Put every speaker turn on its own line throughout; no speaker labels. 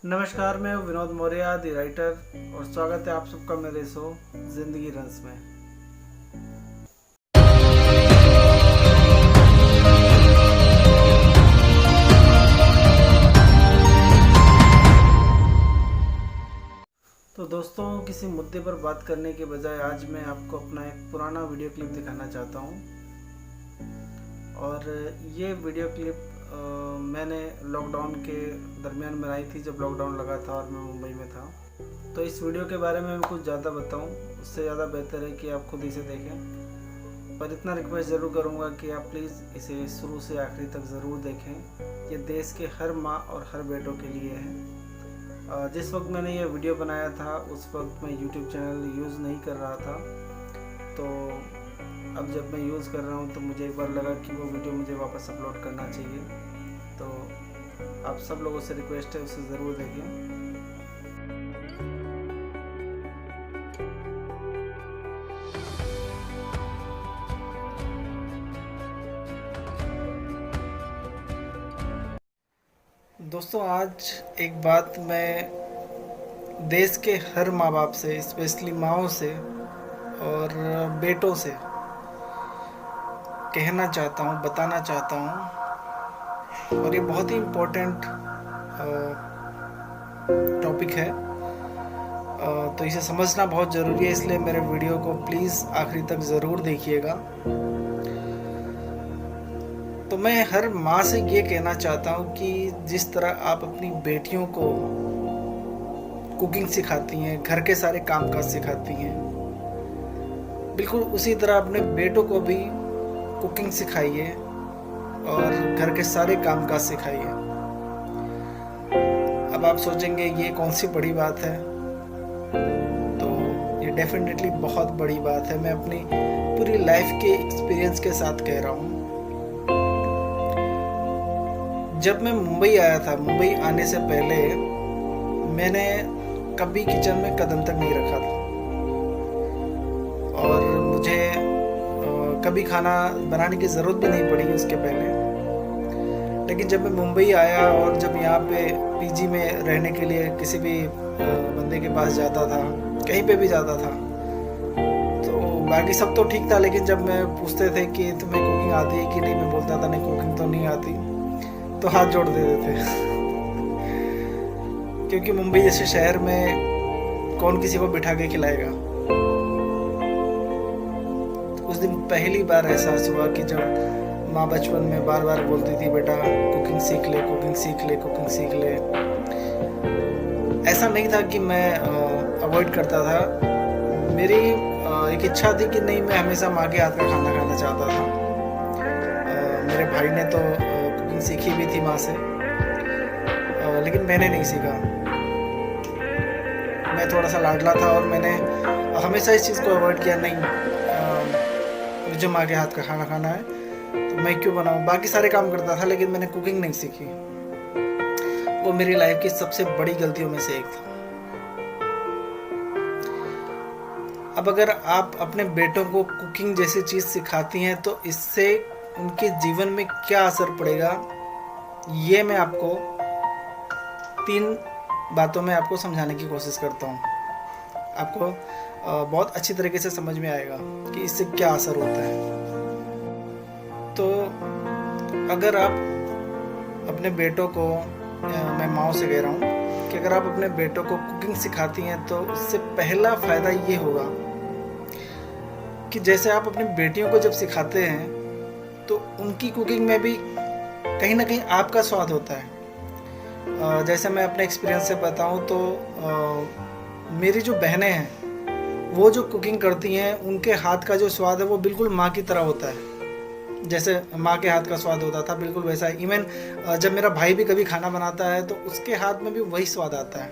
नमस्कार, मैं हूँ विनोद मौर्य द राइटर और स्वागत है आप सबका मेरे शो जिंदगी रंस में। तो दोस्तों, किसी मुद्दे पर बात करने के बजाय आज मैं आपको अपना एक पुराना वीडियो क्लिप दिखाना चाहता हूँ। और ये वीडियो क्लिप मैंने लॉकडाउन के दरमियान बनाई थी, जब लॉकडाउन लगा था और मैं मुंबई में था। तो इस वीडियो के बारे में मैं कुछ ज़्यादा बताऊं, उससे ज़्यादा बेहतर है कि आप खुद इसे देखें। पर इतना रिक्वेस्ट ज़रूर करूंगा कि आप प्लीज़ इसे शुरू से आखिरी तक ज़रूर देखें। ये देश के हर माँ और हर बेटों के लिए है। जिस वक्त मैंने ये वीडियो बनाया था उस वक्त मैं यूट्यूब चैनल यूज़ नहीं कर रहा था, तो अब जब मैं यूज़ कर रहा हूँ तो मुझे एक बार लगा कि वो वीडियो मुझे वापस अपलोड करना चाहिए। तो आप सब लोगों से रिक्वेस्ट है, उसे ज़रूर देखें। दोस्तों, आज एक बात मैं देश के हर माँ बाप से, स्पेशली माँओं से और बेटों से कहना चाहता हूँ, बताना चाहता हूँ। और ये बहुत ही इम्पोर्टेंट टॉपिक है, तो इसे समझना बहुत ज़रूरी है। इसलिए मेरे वीडियो को प्लीज़ आखिरी तक ज़रूर देखिएगा। तो मैं हर माँ से ये कहना चाहता हूँ कि जिस तरह आप अपनी बेटियों को कुकिंग सिखाती हैं, घर के सारे कामकाज सिखाती हैं, बिल्कुल उसी तरह अपने बेटों को भी कुकिंग सिखाइए और घर के सारे कामकाज सिखाइए। अब आप सोचेंगे ये कौन सी बड़ी बात है, तो ये डेफिनेटली बहुत बड़ी बात है। मैं अपनी पूरी लाइफ के एक्सपीरियंस के साथ कह रहा हूँ। जब मैं मुंबई आया था, मुंबई आने से पहले मैंने कभी किचन में कदम तक नहीं रखा था और मुझे कभी खाना बनाने की ज़रूरत भी नहीं पड़ी उसके पहले। लेकिन जब मैं मुंबई आया और जब यहाँ पे पीजी में रहने के लिए किसी भी बंदे के पास जाता था, कहीं पे भी जाता था, तो बाकी सब तो ठीक था, लेकिन जब मैं पूछते थे कि तुम्हें कुकिंग आती है कि नहीं, मैं बोलता था नहीं, कुकिंग तो नहीं आती, तो हाथ जोड़ देते थे। क्योंकि मुंबई जैसे शहर में कौन किसी को बिठा के खिलाएगा। उस दिन पहली बार एहसास हुआ कि जब माँ बचपन में बार बार बोलती थी, बेटा कुकिंग सीख ले, कुकिंग सीख ले, कुकिंग सीख ले। ऐसा नहीं था कि मैं अवॉइड करता था, मेरी एक इच्छा थी कि नहीं, मैं हमेशा माँ के हाथ का खाना खाना चाहता था। मेरे भाई ने तो कुकिंग सीखी भी थी माँ से, लेकिन मैंने नहीं सीखा। मैं थोड़ा सा लाडला था और मैंने हमेशा इस चीज़ को अवॉइड किया, नहीं मुझे माँ के हाथ का खाना खाना है तो मैं क्यों बनाऊँ। बाकी सारे काम करता था लेकिन मैंने कुकिंग नहीं सीखी। वो मेरी लाइफ की सबसे बड़ी गलतियों में से एक था। अब अगर आप अपने बेटों को कुकिंग जैसी चीज़ सिखाती हैं तो इससे उनके जीवन में क्या असर पड़ेगा, ये मैं आपको 3 बातों में आपको समझाने की कोशिश करता हूँ। आपको बहुत अच्छी तरीके से समझ में आएगा कि इससे क्या असर होता है। तो अगर आप अपने बेटों को, मैं माँ से कह रहा हूँ कि अगर आप अपने बेटों को कुकिंग सिखाती हैं तो उससे पहला फ़ायदा ये होगा कि जैसे आप अपनी बेटियों को जब सिखाते हैं तो उनकी कुकिंग में भी कहीं ना कहीं आपका स्वाद होता है। जैसे मैं अपने एक्सपीरियंस से बताऊं तो मेरी जो बहनें हैं वो जो कुकिंग करती हैं, उनके हाथ का जो स्वाद है वो बिल्कुल माँ की तरह होता है। जैसे माँ के हाथ का स्वाद होता था बिल्कुल वैसा ही। इवन जब मेरा भाई भी कभी खाना बनाता है तो उसके हाथ में भी वही स्वाद आता है।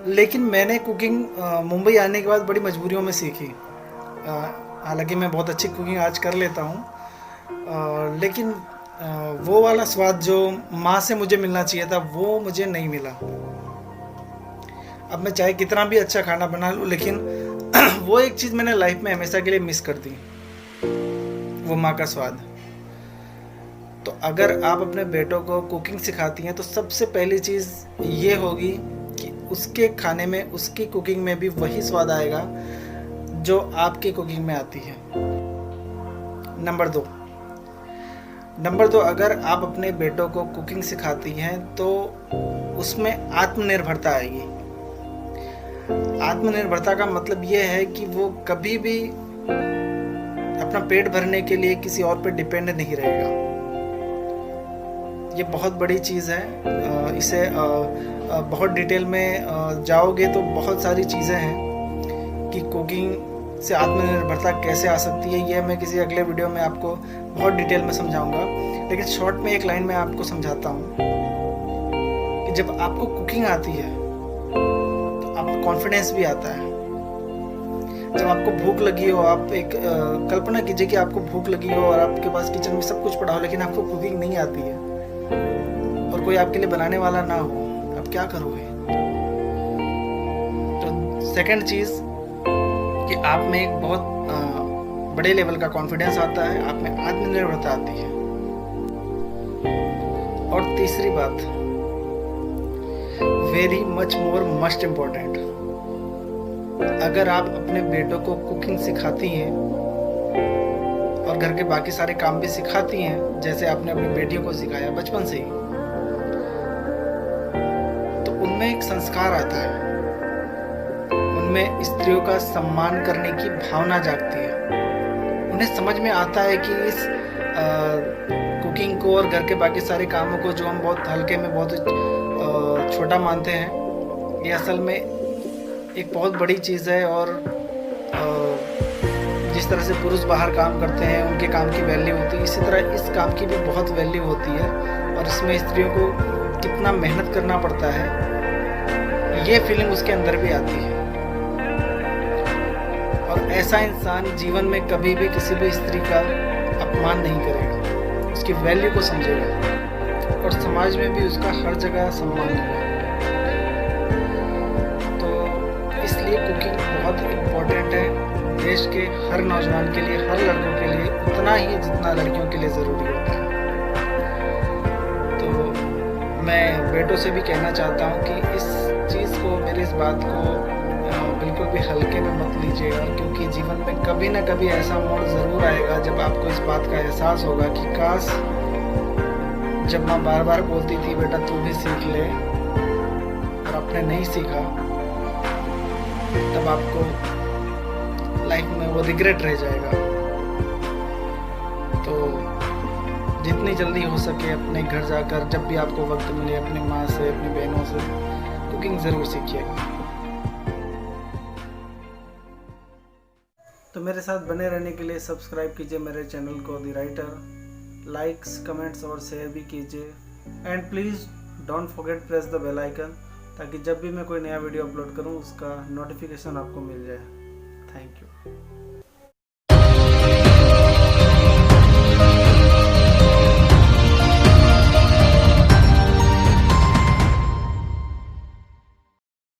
लेकिन मैंने कुकिंग मुंबई आने के बाद बड़ी मजबूरियों में सीखी। हालांकि मैं बहुत अच्छी कुकिंग आज कर लेता हूँ, लेकिन वो वाला स्वाद जो माँ से मुझे मिलना चाहिए था वो मुझे नहीं मिला। अब मैं चाहे कितना भी अच्छा खाना बना लूँ, लेकिन वो एक चीज़ मैंने लाइफ में हमेशा के लिए मिस कर दी, वो माँ का स्वाद। तो अगर आप अपने बेटों को कुकिंग सिखाती हैं तो सबसे पहली चीज़ ये होगी कि उसके खाने में, उसकी कुकिंग में भी वही स्वाद आएगा जो आपकी कुकिंग में आती है। नंबर दो, अगर आप अपने बेटों को कुकिंग सिखाती हैं तो उसमें आत्मनिर्भरता आएगी। आत्मनिर्भरता का मतलब ये है कि वो कभी भी अपना पेट भरने के लिए किसी और पे डिपेंड नहीं रहेगा। ये बहुत बड़ी चीज़ है। इसे बहुत डिटेल में जाओगे तो बहुत सारी चीज़ें हैं कि कुकिंग से आत्मनिर्भरता कैसे आ सकती है। ये मैं किसी अगले वीडियो में आपको बहुत डिटेल में समझाऊंगा, लेकिन शॉर्ट में एक लाइन में आपको समझाता हूँ कि जब आपको कुकिंग आती है तो आपको कॉन्फिडेंस भी आता है। जब आपको भूख लगी हो, आप एक कल्पना कीजिए कि आपको भूख लगी हो और आपके पास किचन में सब कुछ पड़ा हो, लेकिन आपको कुकिंग नहीं आती है और कोई आपके लिए बनाने वाला ना हो, आप क्या करोगे? तो सेकंड चीज़ कि आप में एक बहुत बड़े लेवल का कॉन्फिडेंस आता है, आप में आत्मनिर्भरता आती है। और तीसरी बात, very much more must important, अगर आप अपने बेटों को कुकिंग सिखाती हैं और घर के बाकी सारे काम भी सिखाती हैं, जैसे आपने अपनी बेटियों को सिखाया बचपन से ही, तो उनमें एक संस्कार आता है, उनमें स्त्रियों का सम्मान करने की भावना जागती है। उन्हें समझ में आता है कि इस कुकिंग को और घर के बाकी सारे कामों को, जो हम बहुत हल्के में, बहुत छोटा मानते हैं, ये असल में एक बहुत बड़ी चीज़ है। और जिस तरह से पुरुष बाहर काम करते हैं, उनके काम की वैल्यू होती है, इसी तरह इस काम की भी बहुत वैल्यू होती है। और इसमें स्त्रियों को कितना मेहनत करना पड़ता है, ये फीलिंग उसके अंदर भी आती है। और ऐसा इंसान जीवन में कभी भी किसी भी स्त्री का अपमान नहीं करेगा, उसकी वैल्यू को समझेगा और समाज में भी उसका हर जगह सम्मान होगा। तो इसलिए कुकिंग बहुत इम्पोर्टेंट है देश के हर नौजवान के लिए, हर लड़कों के लिए, उतना ही जितना लड़कियों के लिए ज़रूरी होता है। तो मैं बेटों से भी कहना चाहता हूँ कि इस चीज़ को, मेरी इस बात को बिल्कुल भी हल्के में मत लीजिएगा, क्योंकि जीवन में कभी ना कभी ऐसा मोड़ ज़रूर आएगा जब आपको इस बात का एहसास होगा कि काश जब माँ बार बार बोलती थी बेटा तू भी सीख ले, और आपने नहीं सीखा, तब आपको लाइफ में वो रिग्रेट रह जाएगा। तो जितनी जल्दी हो सके अपने घर जाकर, जब भी आपको वक्त मिले, अपनी माँ से, अपनी बहनों से कुकिंग ज़रूर सीखिएगा। तो मेरे साथ बने रहने के लिए सब्सक्राइब कीजिए मेरे चैनल को द राइटर, लाइक्स, कमेंट्स और शेयर भी कीजिए। And please don't forget press the bell icon, ताकि जब भी मैं कोई नया वीडियो अपलोड करूं उसका नोटिफिकेशन आपको मिल जाए। Thank you.